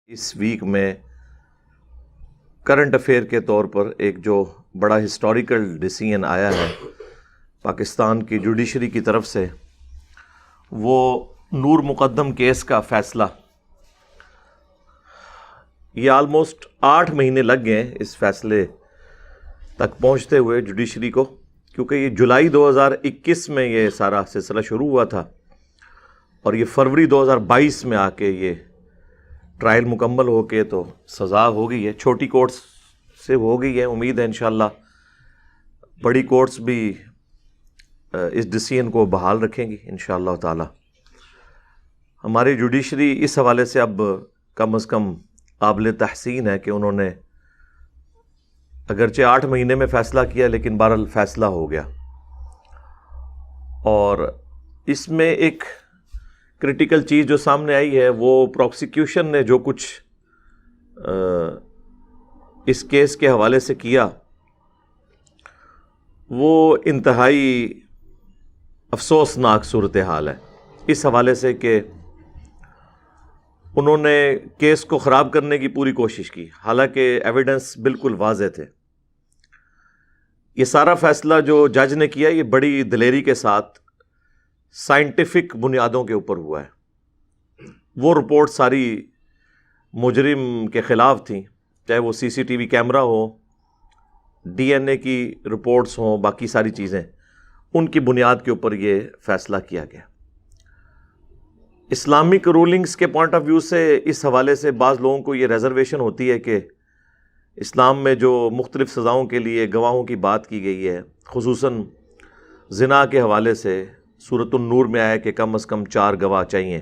اس week میں current affair کے طور پر ایک جو بڑا ہسٹوریکل ڈیسیژن آیا ہے پاکستان کی جوڈیشری کی طرف سے، وہ نور مقدم کیس کا فیصلہ۔ یہ آلموسٹ 8 مہینے لگ گئے اس فیصلے تک پہنچتے ہوئے جوڈیشری کو، کیونکہ یہ جولائی 2021 میں یہ سارا سلسلہ شروع ہوا تھا اور یہ فروری 2022 میں آ کے یہ ٹرائل مکمل ہو کے تو سزا ہو گئی ہے۔ چھوٹی کورٹس سے ہو گئی ہے، امید ہے انشاءاللہ بڑی کورٹس بھی اس ڈیسیژن کو بحال رکھیں گی انشاءاللہ تعالی۔ ہماری جوڈیشری اس حوالے سے اب کم از کم قابل تحسین ہے کہ انہوں نے اگرچہ 8 مہینے میں فیصلہ کیا لیکن بہرحال فیصلہ ہو گیا۔ اور اس میں ایک کرٹیکل چیز جو سامنے آئی ہے وہ پروسیکیوشن نے جو کچھ اس کیس کے حوالے سے کیا وہ انتہائی افسوسناک صورتحال ہے اس حوالے سے کہ انہوں نے کیس کو خراب کرنے کی پوری کوشش کی، حالانکہ ایویڈنس بالکل واضح تھے۔ یہ سارا فیصلہ جو جج نے کیا یہ بڑی دلیری کے ساتھ سائنٹیفک بنیادوں کے اوپر ہوا ہے۔ وہ رپورٹ ساری مجرم کے خلاف تھیں، چاہے وہ سی سی ٹی وی کیمرہ ہو، ڈی این اے کی رپورٹس ہوں، باقی ساری چیزیں، ان کی بنیاد کے اوپر یہ فیصلہ کیا گیا۔ اسلامک رولنگز کے پوائنٹ آف ویو سے اس حوالے سے بعض لوگوں کو یہ ریزرویشن ہوتی ہے کہ اسلام میں جو مختلف سزاؤں کے لیے گواہوں کی بات کی گئی ہے، خصوصاً زنا کے حوالے سے سورۃ النور میں آیا کہ کم از کم 4 گواہ چاہیے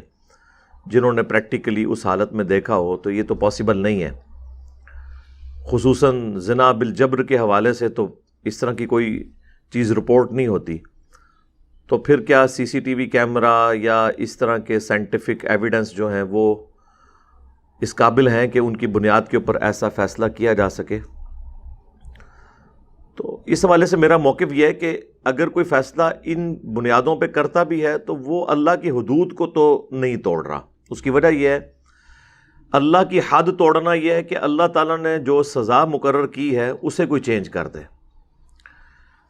جنہوں نے پریکٹیکلی اس حالت میں دیکھا ہو، تو یہ تو پاسبل نہیں ہے۔ خصوصاً زنا بالجبر کے حوالے سے تو اس طرح کی کوئی چیز رپورٹ نہیں ہوتی، تو پھر کیا سی سی ٹی وی کیمرہ یا اس طرح کے سائنٹیفک ایویڈنس جو ہیں وہ اس قابل ہیں کہ ان کی بنیاد کے اوپر ایسا فیصلہ کیا جا سکے؟ تو اس حوالے سے میرا موقف یہ ہے کہ اگر کوئی فیصلہ ان بنیادوں پہ کرتا بھی ہے تو وہ اللہ کی حدود کو تو نہیں توڑ رہا۔ اس کی وجہ یہ ہے، اللہ کی حد توڑنا یہ ہے کہ اللہ تعالیٰ نے جو سزا مقرر کی ہے اسے کوئی چینج کر دے۔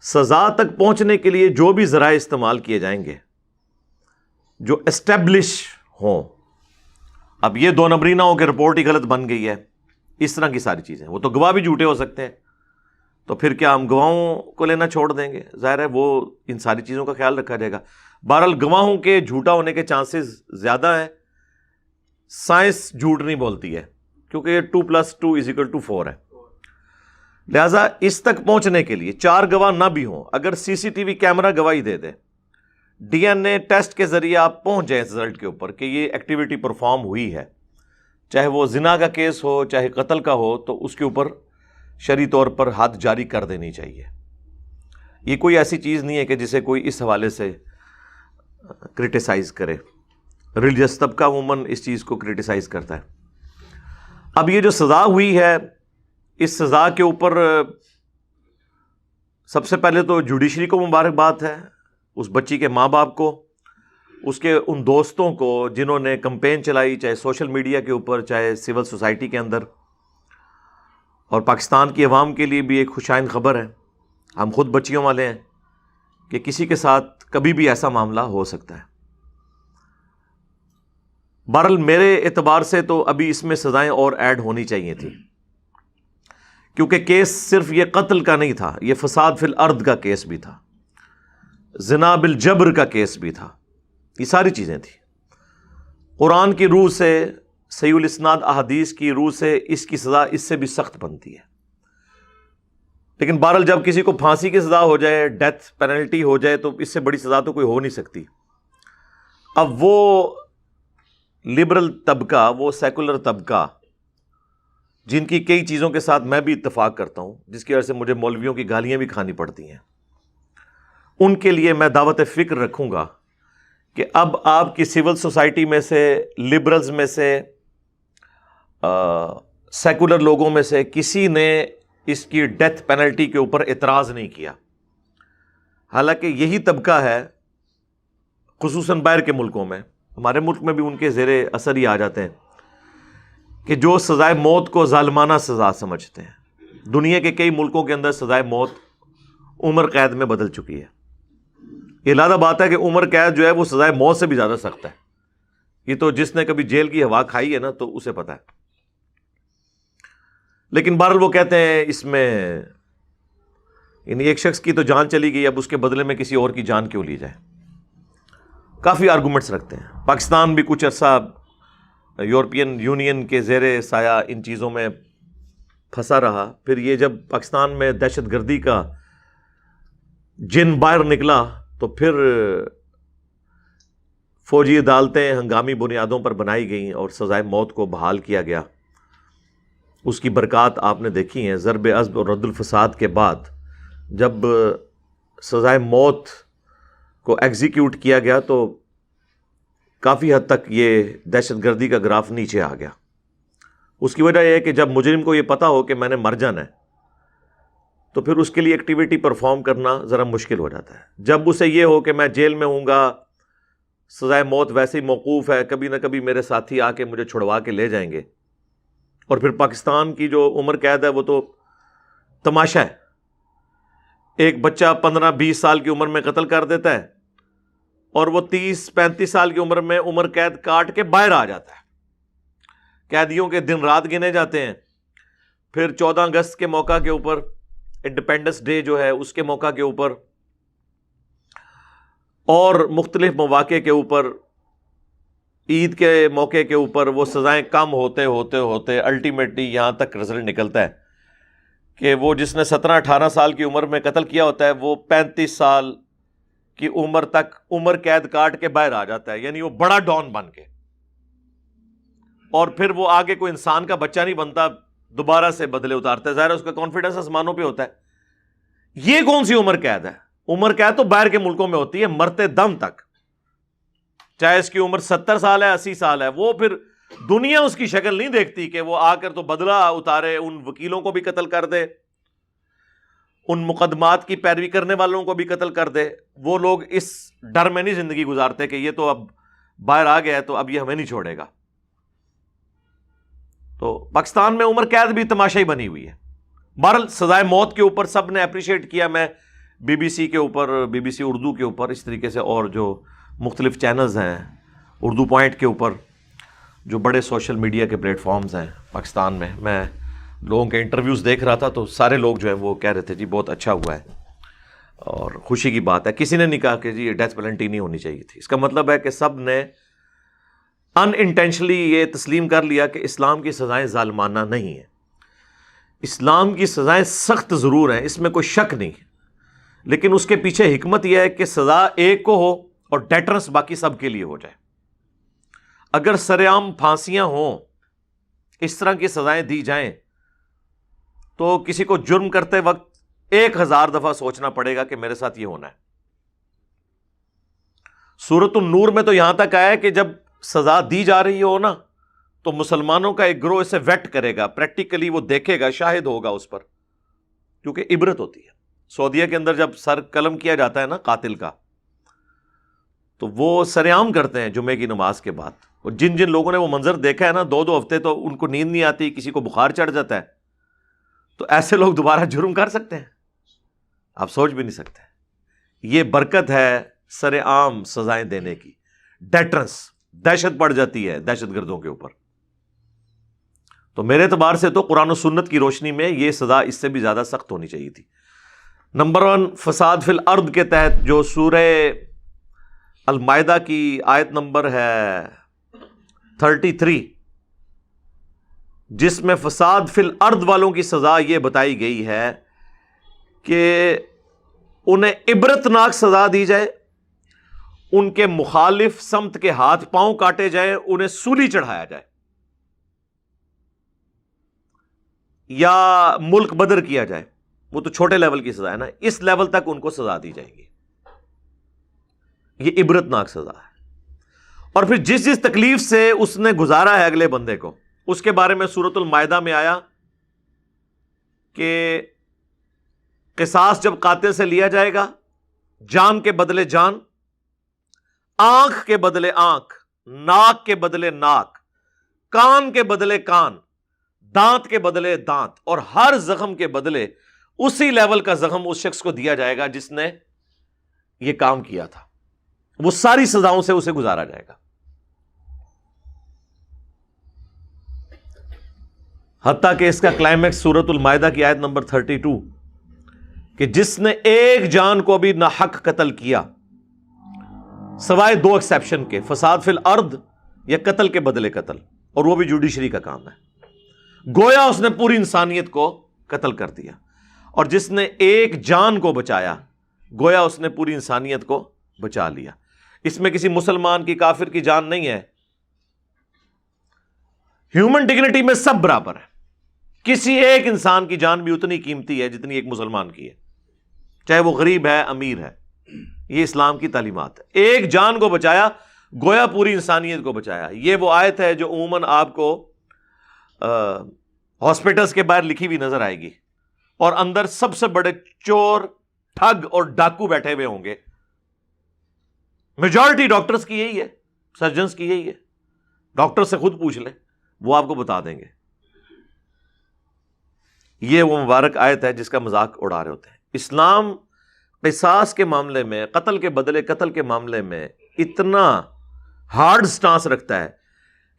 سزا تک پہنچنے کے لیے جو بھی ذرائع استعمال کیے جائیں گے جو اسٹیبلش ہوں، اب یہ 2 نمبری نہ ہو کہ رپورٹ ہی غلط بن گئی ہے، اس طرح کی ساری چیزیں، وہ تو گواہ بھی جھوٹے ہو سکتے ہیں، تو پھر کیا ہم گواہوں کو لینا چھوڑ دیں گے؟ ظاہر ہے وہ ان ساری چیزوں کا خیال رکھا جائے گا۔ بہرحال گواہوں کے جھوٹا ہونے کے چانسز زیادہ ہیں، سائنس جھوٹ نہیں بولتی ہے کیونکہ یہ 2+2=4 ہے۔ لہٰذا اس تک پہنچنے کے لیے 4 گواہ نہ بھی ہوں، اگر سی سی ٹی وی کیمرہ گواہی دے دے، ڈی این اے ٹیسٹ کے ذریعے آپ پہنچ جائیں اس رزلٹ کے اوپر کہ یہ ایکٹیویٹی پرفارم ہوئی ہے، چاہے وہ زنا کا کیس ہو چاہے قتل کا ہو، تو اس کے اوپر شرعی طور پر حد جاری کر دینی چاہیے۔ یہ کوئی ایسی چیز نہیں ہے کہ جسے کوئی اس حوالے سے کرٹیسائز کرے۔ ریلیجس طبقہ عموماً اس چیز کو کرٹیسائز کرتا ہے۔ اب یہ جو سزا ہوئی ہے، اس سزا کے اوپر سب سے پہلے تو جوڈیشری کو مبارکباد ہے، اس بچی کے ماں باپ کو، اس کے ان دوستوں کو جنہوں نے کمپین چلائی، چاہے سوشل میڈیا کے اوپر چاہے سول سوسائٹی کے اندر، اور پاکستان کی عوام کے لیے بھی ایک خوشائند خبر ہے، ہم خود بچیوں والے ہیں کہ کسی کے ساتھ کبھی بھی ایسا معاملہ ہو سکتا ہے۔ بہرحال میرے اعتبار سے تو ابھی اس میں سزائیں اور ایڈ ہونی چاہیے تھی، کیونکہ کیس صرف یہ قتل کا نہیں تھا، یہ فساد فی الارض کا کیس بھی تھا، زنا بالجبر کا کیس بھی تھا، یہ ساری چیزیں تھیں۔ قرآن کی روح سے، صحیح الاسناد احادیث کی روح سے اس کی سزا اس سے بھی سخت بنتی ہے، لیکن بہرحال جب کسی کو پھانسی کی سزا ہو جائے، ڈیتھ پینلٹی ہو جائے، تو اس سے بڑی سزا تو کوئی ہو نہیں سکتی۔ اب وہ لبرل طبقہ، وہ سیکولر طبقہ جن کی کئی چیزوں کے ساتھ میں بھی اتفاق کرتا ہوں، جس کی وجہ سے مجھے مولویوں کی گالیاں بھی کھانی پڑتی ہیں، ان کے لیے میں دعوت فکر رکھوں گا کہ اب آپ کی سول سوسائٹی میں سے، لبرلز میں سے، سیکولر لوگوں میں سے کسی نے اس کی ڈیتھ پینلٹی کے اوپر اعتراض نہیں کیا، حالانکہ یہی طبقہ ہے خصوصاً باہر کے ملکوں میں، ہمارے ملک میں بھی ان کے زیر اثر ہی آ جاتے ہیں کہ جو سزائے موت کو ظالمانہ سزا سمجھتے ہیں. دنیا کے کئی ملکوں کے اندر سزائے موت عمر قید میں بدل چکی ہے. یہ لازم بات ہے کہ عمر قید جو ہے وہ سزائے موت سے بھی زیادہ سخت ہے. یہ تو جس نے کبھی جیل کی ہوا کھائی ہے نا تو اسے پتا ہے. لیکن بہرحال وہ کہتے ہیں اس میں یعنی ایک شخص کی تو جان چلی گئی، اب اس کے بدلے میں کسی اور کی جان کیوں لی جائے. کافی آرگومنٹس رکھتے ہیں. پاکستان بھی کچھ عرصہ یورپین یونین کے زیر سایہ ان چیزوں میں پھنسا رہا. پھر یہ جب پاکستان میں دہشت گردی کا جن باہر نکلا تو پھر فوجی عدالتیں ہنگامی بنیادوں پر بنائی گئیں اور سزائے موت کو بحال کیا گیا. اس کی برکات آپ نے دیکھی ہیں. ضرب عضب اور رد الفساد کے بعد جب سزائے موت کو ایگزیکیوٹ کیا گیا تو کافی حد تک یہ دہشت گردی کا گراف نیچے آ گیا. اس کی وجہ یہ ہے کہ جب مجرم کو یہ پتا ہو کہ میں نے مر جانا ہے تو پھر اس کے لیے ایکٹیویٹی پرفارم کرنا ذرا مشکل ہو جاتا ہے. جب اسے یہ ہو کہ میں جیل میں ہوں گا، سزائے موت ویسے ہی موقوف ہے، کبھی نہ کبھی میرے ساتھی آ کے مجھے چھڑوا کے لے جائیں گے. اور پھر پاکستان کی جو عمر قید ہے وہ تو تماشا ہے. ایک بچہ 15-20 سال کی عمر میں قتل کر دیتا ہے اور وہ 30-35 سال کی عمر میں عمر قید کاٹ کے باہر آ جاتا ہے. قیدیوں کے دن رات گنے جاتے ہیں. پھر 14 اگست کے موقع کے اوپر، انڈیپینڈنس ڈے جو ہے اس کے موقع کے اوپر اور مختلف مواقع کے اوپر، عید کے موقع کے اوپر وہ سزائیں کم ہوتے ہوتے ہوتے الٹیمیٹلی یہاں تک رزلٹ نکلتا ہے کہ وہ جس نے 17-18 سال کی عمر میں قتل کیا ہوتا ہے وہ 35 سال کی عمر تک عمر قید کاٹ کے باہر آ جاتا ہے. یعنی وہ بڑا ڈان بن کے، اور پھر وہ آگے کوئی انسان کا بچہ نہیں بنتا، دوبارہ سے بدلے اتارتا ہے. ظاہر ہے اس کا کانفیڈنس آسمانوں پہ ہوتا ہے. یہ کون سی عمر قید ہے؟ عمر قید تو باہر کے ملکوں میں ہوتی ہے مرتے دم تک، چاہے اس کی عمر 70 سال ہے 80 سال ہے. وہ پھر دنیا اس کی شکل نہیں دیکھتی کہ وہ آ کر تو بدلہ اتارے، ان وکیلوں کو بھی قتل کر دے، ان مقدمات کی پیروی کرنے والوں کو بھی قتل کر دے. وہ لوگ اس ڈر میں نہیں زندگی گزارتے کہ یہ تو اب باہر آ گیا ہے تو اب یہ ہمیں نہیں چھوڑے گا. تو پاکستان میں عمر قید بھی تماشائی بنی ہوئی ہے. بہرحال سزائے موت کے اوپر سب نے اپریشیٹ کیا. میں بی بی سی کے اوپر، بی بی سی اردو کے اوپر، اس طریقے سے اور جو مختلف چینلز ہیں، اردو پوائنٹ کے اوپر، جو بڑے سوشل میڈیا کے پلیٹ فارمز ہیں پاکستان میں لوگوں کے انٹرویوز دیکھ رہا تھا تو سارے لوگ جو ہیں وہ کہہ رہے تھے جی بہت اچھا ہوا ہے اور خوشی کی بات ہے. کسی نے نہیں کہا کہ جی یہ ڈیتھ پینلٹی نہیں ہونی چاہیے تھی. اس کا مطلب ہے کہ سب نے ان انٹینشنلی یہ تسلیم کر لیا کہ اسلام کی سزائیں ظالمانہ نہیں ہیں. اسلام کی سزائیں سخت ضرور ہیں، اس میں کوئی شک نہیں، لیکن اس کے پیچھے حکمت یہ ہے کہ سزا ایک کو ہو اور ڈیٹرنس باقی سب کے لیے ہو جائے. اگر سر عام پھانسیاں ہوں، اس طرح کی سزائیں دی جائیں تو کسی کو جرم کرتے وقت 1000 دفعہ سوچنا پڑے گا کہ میرے ساتھ یہ ہونا ہے. سورۃ النور میں تو یہاں تک آیا ہے کہ جب سزا دی جا رہی ہو نا تو مسلمانوں کا ایک گروہ اسے ویٹ کرے گا، پریکٹیکلی وہ دیکھے گا، شاہد ہوگا اس پر، کیونکہ عبرت ہوتی ہے. سعودیہ کے اندر جب سر قلم کیا جاتا ہے نا قاتل کا تو وہ سر عام کرتے ہیں جمعے کی نماز کے بعد. اور جن جن لوگوں نے وہ منظر دیکھا ہے نا 2 ہفتے تو ان کو نیند نہیں آتی، کسی کو بخار چڑھ جاتا ہے. تو ایسے لوگ دوبارہ جرم کر سکتے ہیں؟ آپ سوچ بھی نہیں سکتے. یہ برکت ہے سر عام سزائیں دینے کی. ڈیٹرنس، دہشت پڑ جاتی ہے دہشت گردوں کے اوپر. تو میرے اعتبار سے تو قرآن و سنت کی روشنی میں یہ سزا اس سے بھی زیادہ سخت ہونی چاہیے تھی. نمبر 1 فساد فی الارض کے تحت جو سورہ المائدہ کی آیت نمبر ہے 33، جس میں فساد فی الارض والوں کی سزا یہ بتائی گئی ہے کہ انہیں عبرتناک سزا دی جائے، ان کے مخالف سمت کے ہاتھ پاؤں کاٹے جائیں، انہیں سولی چڑھایا جائے یا ملک بدر کیا جائے. وہ تو چھوٹے لیول کی سزا ہے نا، اس لیول تک ان کو سزا دی جائے گی. یہ عبرتناک سزا ہے. اور پھر جس جس تکلیف سے اس نے گزارا ہے اگلے بندے کو، اس کے بارے میں سورۃ المائدہ میں آیا کہ قصاص جب قاتل سے لیا جائے گا، جان کے بدلے جان، آنکھ کے بدلے آنکھ، ناک کے بدلے ناک، کان کے بدلے کان، دانت کے بدلے دانت، اور ہر زخم کے بدلے اسی لیول کا زخم اس شخص کو دیا جائے گا جس نے یہ کام کیا تھا. وہ ساری سزاؤں سے اسے گزارا جائے گا. حتیٰ کہ اس کا کلائمیکس سورۃ المائدہ کی آیت نمبر 32 کہ جس نے ایک جان کو بھی ناحق قتل کیا سوائے 2 ایکسیپشن کے، فساد فی الارض یا قتل کے بدلے قتل، اور وہ بھی جوڈیشری کا کام ہے، گویا اس نے پوری انسانیت کو قتل کر دیا. اور جس نے ایک جان کو بچایا گویا اس نے پوری انسانیت کو بچا لیا. اس میں کسی مسلمان کی کافر کی جان نہیں ہے. ہیومن ڈگنیٹی میں سب برابر ہے. کسی ایک انسان کی جان بھی اتنی قیمتی ہے جتنی ایک مسلمان کی ہے، چاہے وہ غریب ہے امیر ہے. یہ اسلام کی تعلیمات ہے. ایک جان کو بچایا گویا پوری انسانیت کو بچایا. یہ وہ آیت ہے جو عموماً آپ کو ہاسپٹلس کے باہر لکھی ہوئی نظر آئے گی، اور اندر سب سے بڑے چور، ٹھگ اور ڈاکو بیٹھے ہوئے ہوں گے. میجورٹی ڈاکٹرز کی یہی ہے، سرجنز کی یہی ہے. ڈاکٹر سے خود پوچھ لیں، وہ آپ کو بتا دیں گے. یہ وہ مبارک آیت ہے جس کا مذاق اڑا رہے ہوتے ہیں. اسلام قصاص کے معاملے میں، قتل کے بدلے قتل کے معاملے میں اتنا ہارڈ سٹانس رکھتا ہے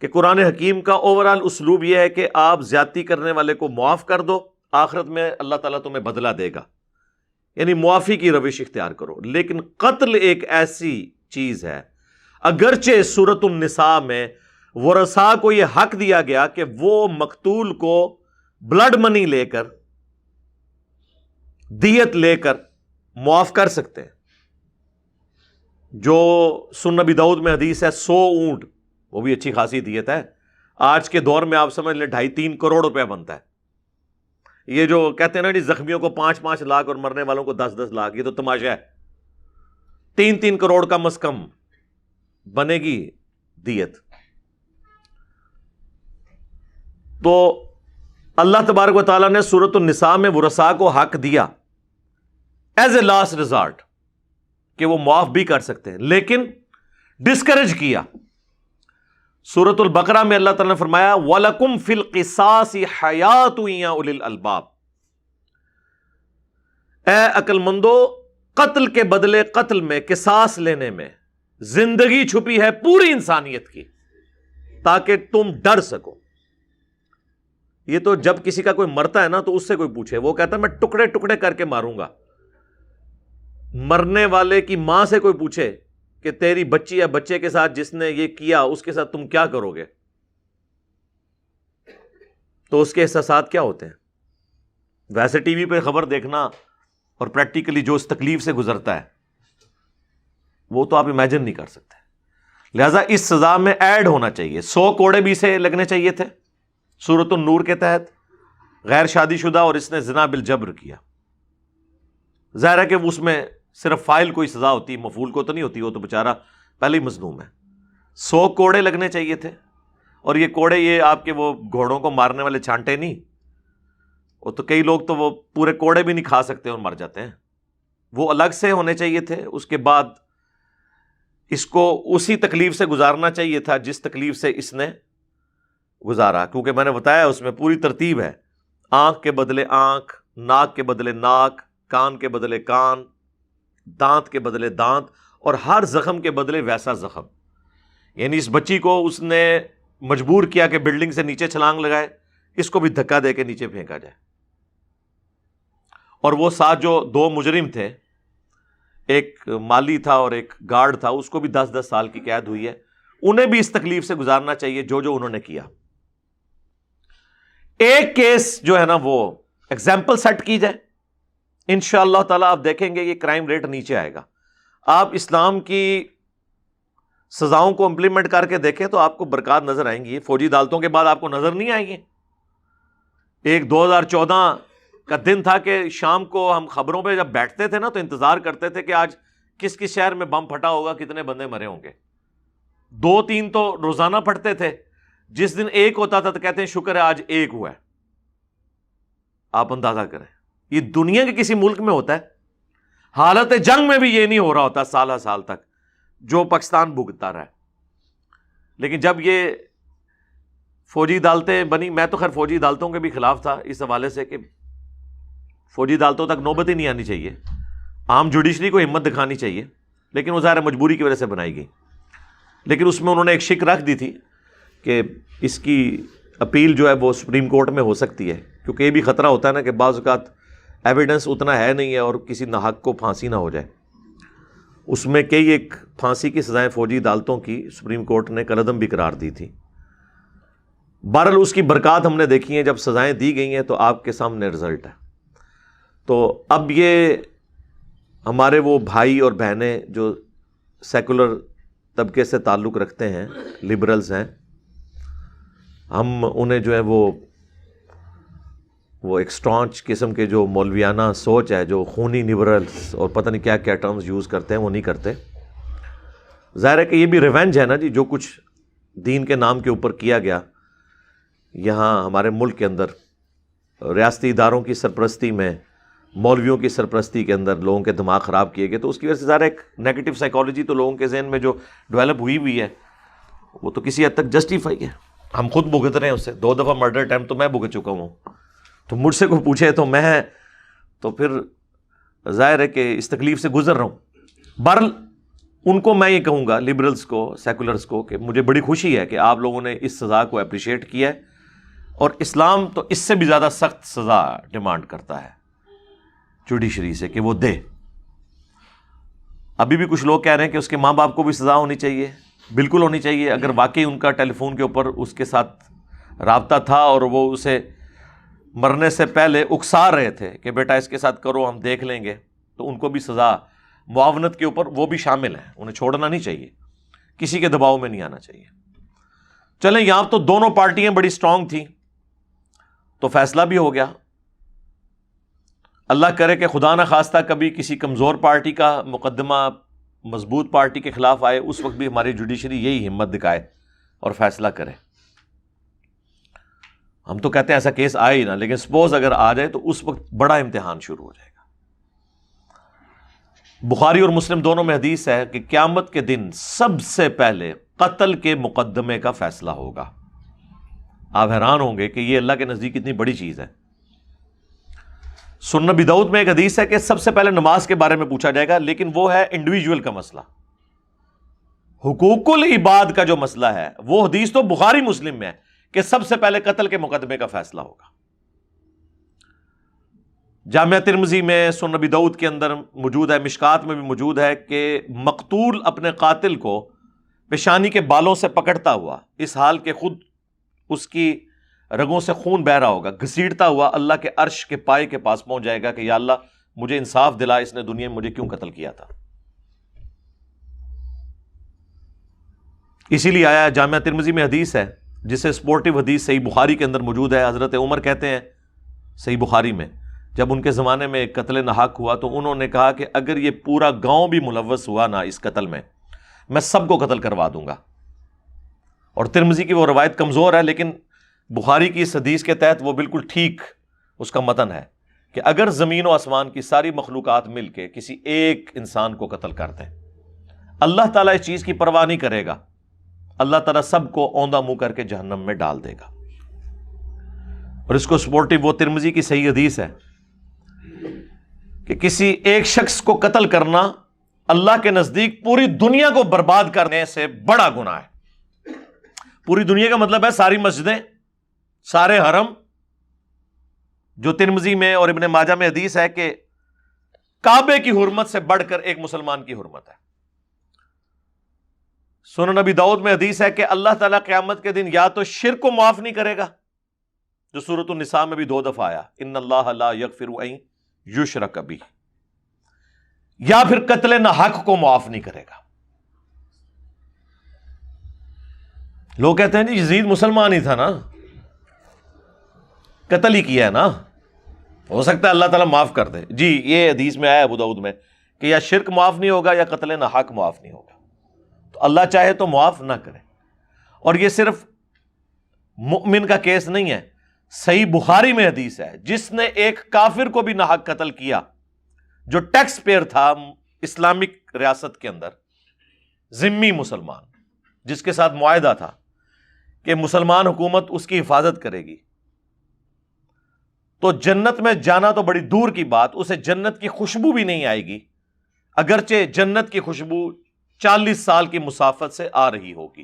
کہ قرآن حکیم کا اوورآل اسلوب یہ ہے کہ آپ زیادتی کرنے والے کو معاف کر دو، آخرت میں اللہ تعالیٰ تمہیں بدلہ دے گا. یعنی معافی کی روش اختیار کرو. لیکن قتل ایک ایسی چیز ہے، اگرچہ سورۃ النساء میں ورثاء کو یہ حق دیا گیا کہ وہ مقتول کو بلڈ منی لے کر، دیت لے کر معاف کر سکتے ہیں. جو سنن ابی داؤد میں حدیث ہے 100 اونٹ، وہ بھی اچھی خاصی دیت ہے. آج کے دور میں آپ سمجھ لیں 2.5-3 کروڑ روپے بنتا ہے. یہ جو کہتے ہیں نا جی زخمیوں کو 5-5 لاکھ اور مرنے والوں کو 10-10 لاکھ، یہ تو تماشا ہے. 3-3 کروڑ کم از کم بنے گی دیت. تو اللہ تبارک و تعالیٰ نے سورۃ النساء میں ورثاء کو حق دیا ایز اے لاسٹ ریزارٹ کہ وہ معاف بھی کر سکتے ہیں، لیکن ڈسکریج کیا. سورۃ البقرہ میں اللہ تعالیٰ نے فرمایا وَلَكُمْ فِي الْقِصَاصِ حَيَاةٌ يَا أُولِي الْأَلْبَابِ، اے عقل مندو، قتل کے بدلے قتل میں، قصاص لینے میں زندگی چھپی ہے پوری انسانیت کی، تاکہ تم ڈر سکو. یہ تو جب کسی کا کوئی مرتا ہے نا تو اس سے کوئی پوچھے، وہ کہتا ہے میں ٹکڑے ٹکڑے کر کے ماروں گا. مرنے والے کی ماں سے کوئی پوچھے کہ تیری بچی یا بچے کے ساتھ جس نے یہ کیا اس کے ساتھ تم کیا کرو گے، تو اس کے احساسات کیا ہوتے ہیں. ویسے ٹی وی پہ خبر دیکھنا اور پریکٹیکلی جو اس تکلیف سے گزرتا ہے وہ تو آپ امیجن نہیں کر سکتے. لہذا اس سزا میں ایڈ ہونا چاہیے. 100 کوڑے بھی سے لگنے چاہیے تھے سورۃ النور کے تحت. غیر شادی شدہ اور اس نے زنا بالجبر کیا، ظاہر ہے کہ اس میں صرف فائل کوئی سزا ہوتی، مفعول کو تو نہیں ہوتی، وہ تو بیچارہ پہلے ہی مظلوم ہے. 100 کوڑے لگنے چاہیے تھے. اور یہ کوڑے یہ آپ کے وہ گھوڑوں کو مارنے والے چھانٹے نہیں، وہ تو کئی لوگ تو وہ پورے کوڑے بھی نہیں کھا سکتے اور مر جاتے ہیں. وہ الگ سے ہونے چاہیے تھے. اس کے بعد اس کو اسی تکلیف سے گزارنا چاہیے تھا جس تکلیف سے اس نے گزارا، کیونکہ میں نے بتایا اس میں پوری ترتیب ہے. آنکھ کے بدلے آنکھ، ناک کے بدلے ناک، کان کے بدلے کان، دانت کے بدلے دانت، اور ہر زخم کے بدلے ویسا زخم. یعنی اس بچی کو اس نے مجبور کیا کہ بلڈنگ سے نیچے چھلانگ لگائے، اس کو بھی دھکا دے کے نیچے پھینکا جائے. اور وہ ساتھ جو 2 مجرم تھے، ایک مالی تھا اور ایک گارڈ تھا، اس کو بھی 10-10 سال کی قید ہوئی ہے. انہیں بھی اس تکلیف سے گزارنا چاہیے جو انہوں نے کیا. ایک کیس جو ہے نا وہ ایگزامپل سیٹ کی جائے، انشاءاللہ تعالیٰ آپ دیکھیں گے یہ کرائم ریٹ نیچے آئے گا. آپ اسلام کی سزاؤں کو امپلیمنٹ کر کے دیکھیں تو آپ کو برکات نظر آئیں گی. فوجی عدالتوں کے بعد آپ کو نظر نہیں آئیں گی. ایک 2014 کا دن تھا کہ شام کو ہم خبروں پہ جب بیٹھتے تھے نا تو انتظار کرتے تھے کہ آج کس کس شہر میں بم پھٹا ہوگا، کتنے بندے مرے ہوں گے. 2-3 تو روزانہ پھٹتے تھے. جس دن ایک ہوتا تھا تو کہتے ہیں شکر ہے آج ایک ہوا ہے. آپ اندازہ کریں یہ دنیا کے کسی ملک میں ہوتا ہے؟ حالت جنگ میں بھی یہ نہیں ہو رہا ہوتا سالہ سال تک جو پاکستان بھگتتا رہا ہے. لیکن جب یہ فوجی عدالتیں بنی. میں تو خیر فوجی عدالتوں کے بھی خلاف تھا اس حوالے سے کہ فوجی عدالتوں تک نوبت ہی نہیں آنی چاہیے, عام جوڈیشری کو ہمت دکھانی چاہیے, لیکن وہ ظاہر مجبوری کی وجہ سے بنائی گئی. لیکن اس میں انہوں نے ایک شک رکھ دی تھی کہ اس کی اپیل جو ہے وہ سپریم کورٹ میں ہو سکتی ہے, کیونکہ یہ بھی خطرہ ہوتا ہے نا کہ بعض اوقات ایویڈنس اتنا ہے نہیں ہے اور کسی ناحق کو پھانسی نہ ہو جائے. اس میں کئی ایک پھانسی کی سزائیں فوجی عدالتوں کی سپریم کورٹ نے کالعدم بھی قرار دی تھی. بہرحال اس کی برکات ہم نے دیکھی ہیں, جب سزائیں دی گئی ہیں تو آپ کے سامنے رزلٹ ہے. تو اب یہ ہمارے وہ بھائی اور بہنیں جو سیکولر طبقے سے تعلق رکھتے ہیں, لبرلز ہیں, ہم انہیں جو ہے وہ ایک اسٹانچ قسم کے جو مولویانہ سوچ ہے, جو خونی لبرلز اور پتہ نہیں کیا کیا ٹرمز یوز کرتے ہیں, وہ نہیں کرتے. ظاہر ہے کہ یہ بھی ریونج ہے نا جی, جو کچھ دین کے نام کے اوپر کیا گیا یہاں ہمارے ملک کے اندر, ریاستی اداروں کی سرپرستی میں, مولویوں کی سرپرستی کے اندر لوگوں کے دماغ خراب کیے گئے. تو اس کی وجہ سے ظاہر ایک نیگیٹو سائیکالوجی تو لوگوں کے ذہن میں جو ڈیولپ ہوئی ہے وہ تو کسی حد تک جسٹیفائی ہے. ہم خود بھگت رہے ہیں اس سے, 2 دفعہ مرڈر اٹیمپٹ تو میں بھگت چکا ہوں. تو مجھ سے کوئی پوچھے تو میں تو پھر ظاہر ہے کہ اس تکلیف سے گزر رہا ہوں. بہرحال ان کو میں یہ کہوں گا, لبرلز کو, سیکولرز کو, کہ مجھے بڑی خوشی ہے کہ آپ لوگوں نے اس سزا کو اپریشیٹ کیا ہے, اور اسلام تو اس سے بھی زیادہ سخت سزا ڈیمانڈ کرتا ہے جوڈیشری سے کہ وہ دے. ابھی بھی کچھ لوگ کہہ رہے ہیں کہ اس کے ماں باپ کو بھی سزا ہونی چاہیے. بالکل ہونی چاہیے. اگر واقعی ان کا ٹیلی فون کے اوپر اس کے ساتھ رابطہ تھا اور وہ اسے مرنے سے پہلے اکسا رہے تھے کہ بیٹا اس کے ساتھ کرو, ہم دیکھ لیں گے, تو ان کو بھی سزا معاونت کے اوپر وہ بھی شامل ہیں. انہیں چھوڑنا نہیں چاہیے, کسی کے دباؤ میں نہیں آنا چاہیے. چلیں, یہاں تو دونوں پارٹیاں بڑی سٹرونگ تھیں تو فیصلہ بھی ہو گیا. اللہ کرے کہ خدا نہ خواستہ کبھی کسی کمزور پارٹی کا مقدمہ مضبوط پارٹی کے خلاف آئے, اس وقت بھی ہماری جوڈیشری یہی ہمت دکھائے اور فیصلہ کرے. ہم تو کہتے ہیں ایسا کیس آئے ہی نہ, لیکن سپوز اگر آ جائے تو اس وقت بڑا امتحان شروع ہو جائے گا. بخاری اور مسلم دونوں میں حدیث ہے کہ قیامت کے دن سب سے پہلے قتل کے مقدمے کا فیصلہ ہوگا. آپ حیران ہوں گے کہ یہ اللہ کے نزدیک اتنی بڑی چیز ہے. سنن ابی داؤد میں ایک حدیث ہے کہ سب سے پہلے نماز کے بارے میں پوچھا جائے گا, لیکن وہ ہے انڈیویجول کا مسئلہ. حقوق العباد کا جو مسئلہ ہے وہ حدیث تو بخاری مسلم میں ہے کہ سب سے پہلے قتل کے مقدمے کا فیصلہ ہوگا. جامعہ ترمذی میں, سنن ابی داؤد کے اندر موجود ہے, مشکات میں بھی موجود ہے کہ مقتول اپنے قاتل کو پیشانی کے بالوں سے پکڑتا ہوا, اس حال کہ خود اس کی رگوں سے خون بہ رہا ہوگا, گھسیٹتا ہوا اللہ کے عرش کے پائے کے پاس پہنچ جائے گا کہ یا اللہ مجھے انصاف دلا, اس نے دنیا میں مجھے کیوں قتل کیا تھا. اسی لیے آیا جامعہ ترمذی میں حدیث ہے جسے سپورٹیو حدیث صحیح بخاری کے اندر موجود ہے. حضرت عمر کہتے ہیں صحیح بخاری میں, جب ان کے زمانے میں قتل ناحق ہوا تو انہوں نے کہا کہ اگر یہ پورا گاؤں بھی ملوث ہوا نا اس قتل میں سب کو قتل کروا دوں گا. اور ترمذی کی وہ روایت کمزور ہے, لیکن بخاری کی اس حدیث کے تحت وہ بالکل ٹھیک اس کا متن ہے کہ اگر زمین و آسمان کی ساری مخلوقات مل کے کسی ایک انسان کو قتل کر دیں, اللہ تعالیٰ اس چیز کی پرواہ نہیں کرے گا, اللہ تعالیٰ سب کو اوندھا منہ کر کے جہنم میں ڈال دے گا. اور اس کو سپورٹیو وہ ترمذی کی صحیح حدیث ہے کہ کسی ایک شخص کو قتل کرنا اللہ کے نزدیک پوری دنیا کو برباد کرنے سے بڑا گناہ ہے. پوری دنیا کا مطلب ہے ساری مسجدیں, سارے حرم, جو ترمذی میں اور ابن ماجہ میں حدیث ہے کہ کعبے کی حرمت سے بڑھ کر ایک مسلمان کی حرمت ہے. سنن ابی داؤد میں حدیث ہے کہ اللہ تعالیٰ قیامت کے دن یا تو شرک کو معاف نہیں کرے گا, جو سورۃ النساء میں بھی 2 دفعہ آیا, ان اللہ لا یغفر ان یشرک بہ, یا پھر قتل ناحق کو معاف نہیں کرے گا. لوگ کہتے ہیں جی یزید مسلمان ہی تھا نا, قتل ہی کیا ہے نا, ہو سکتا ہے اللہ تعالیٰ معاف کر دے. جی یہ حدیث میں آیا ابو داؤد میں کہ یا شرک معاف نہیں ہوگا یا قتل ناحق معاف نہیں ہوگا. تو اللہ چاہے تو معاف نہ کرے. اور یہ صرف مؤمن کا کیس نہیں ہے, صحیح بخاری میں حدیث ہے جس نے ایک کافر کو بھی ناحق قتل کیا, جو ٹیکس پیئر تھا اسلامک ریاست کے اندر, ذمی مسلمان جس کے ساتھ معاہدہ تھا کہ مسلمان حکومت اس کی حفاظت کرے گی، تو جنت میں جانا تو بڑی دور کی بات، اسے جنت کی خوشبو بھی نہیں آئے گی، اگرچہ جنت کی خوشبو 40 سال کی مسافت سے آ رہی ہوگی۔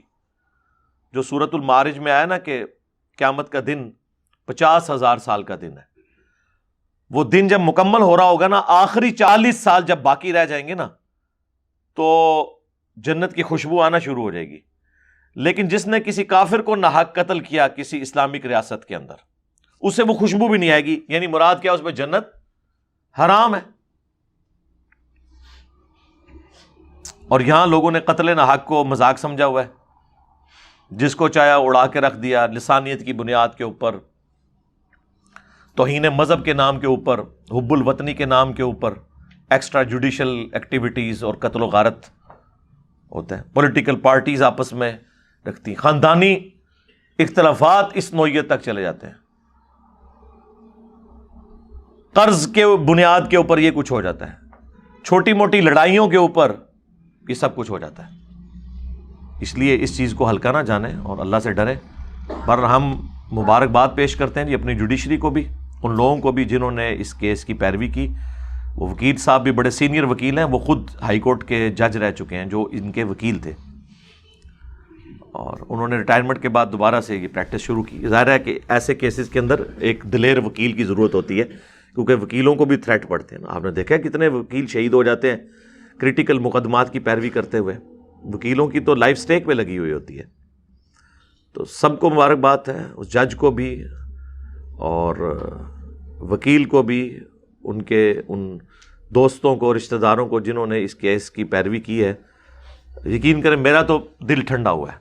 جو سورۃ المعارج میں آیا نا کہ قیامت کا دن 50,000 سال کا دن ہے، وہ دن جب مکمل ہو رہا ہوگا نا، آخری 40 سال جب باقی رہ جائیں گے نا، تو جنت کی خوشبو آنا شروع ہو جائے گی۔ لیکن جس نے کسی کافر کو ناحق قتل کیا کسی اسلامک ریاست کے اندر، اسے وہ خوشبو بھی نہیں آئے گی، یعنی مراد کیا، اس پہ جنت حرام ہے۔ اور یہاں لوگوں نے قتل ناحق کو مذاق سمجھا ہوا ہے، جس کو چاہا اڑا کے رکھ دیا، لسانیت کی بنیاد کے اوپر، توہین مذہب کے نام کے اوپر، حب الوطنی کے نام کے اوپر ایکسٹرا جوڈیشل ایکٹیویٹیز اور قتل و غارت ہوتا ہے۔ پولیٹیکل پارٹیز آپس میں رکھتی، خاندانی اختلافات اس نوعیت تک چلے جاتے ہیں، قرض کے بنیاد کے اوپر یہ کچھ ہو جاتا ہے، چھوٹی موٹی لڑائیوں کے اوپر یہ سب کچھ ہو جاتا ہے۔ اس لیے اس چیز کو ہلکا نہ جانیں اور اللہ سے ڈریں۔ پر ہم مبارکباد پیش کرتے ہیں جی اپنی جوڈیشری کو بھی، ان لوگوں کو بھی جنہوں نے اس کیس کی پیروی کی۔ وہ وکیل صاحب بھی بڑے سینئر وکیل ہیں، وہ خود ہائی کورٹ کے جج رہ چکے ہیں جو ان کے وکیل تھے، اور انہوں نے ریٹائرمنٹ کے بعد دوبارہ سے یہ پریکٹس شروع کی۔ ظاہر ہے کہ ایسے کیسز کے اندر ایک دلیر وکیل کی ضرورت ہوتی ہے، کیونکہ وکیلوں کو بھی تھریٹ پڑتے ہیں۔ آپ نے دیکھا ہے کتنے وکیل شہید ہو جاتے ہیں کریٹیکل مقدمات کی پیروی کرتے ہوئے، وکیلوں کی تو لائف سٹیک پہ لگی ہوئی ہوتی ہے۔ تو سب کو مبارکباد ہے، اس جج کو بھی اور وکیل کو بھی، ان کے ان دوستوں کو، رشتہ داروں کو جنہوں نے اس کیس کی پیروی کی ہے۔ یقین کریں میرا تو دل ٹھنڈا ہوا ہے۔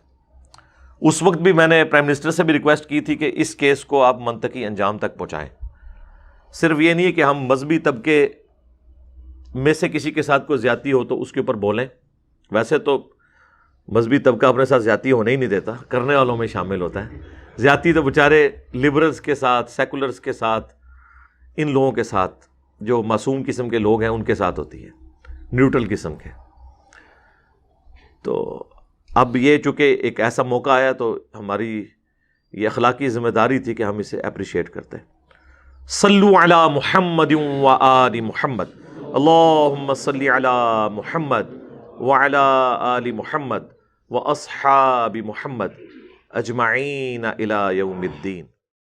اس وقت بھی میں نے پرائم منسٹر سے بھی ریکویسٹ کی تھی کہ اس کیس کو آپ منطقی انجام تک پہنچائیں۔ صرف یہ نہیں ہے کہ ہم مذہبی طبقے میں سے کسی کے ساتھ کوئی زیادتی ہو تو اس کے اوپر بولیں، ویسے تو مذہبی طبقہ اپنے ساتھ زیادتی ہونے ہی نہیں دیتا، کرنے والوں میں شامل ہوتا ہے۔ زیادتی تو بیچارے لبرلز کے ساتھ، سیکولرز کے ساتھ، ان لوگوں کے ساتھ جو معصوم قسم کے لوگ ہیں ان کے ساتھ ہوتی ہے، نیوٹرل قسم کے۔ تو اب یہ چونکہ ایک ایسا موقع آیا تو ہماری یہ اخلاقی ذمہ داری تھی کہ ہم اسے اپریشیٹ کرتے ہیں۔ صلو علی محمد و آل محمد، اللہم صلی علی محمد وعلی آل محمد و اصحاب محمد اجمعین الی یوم الدین۔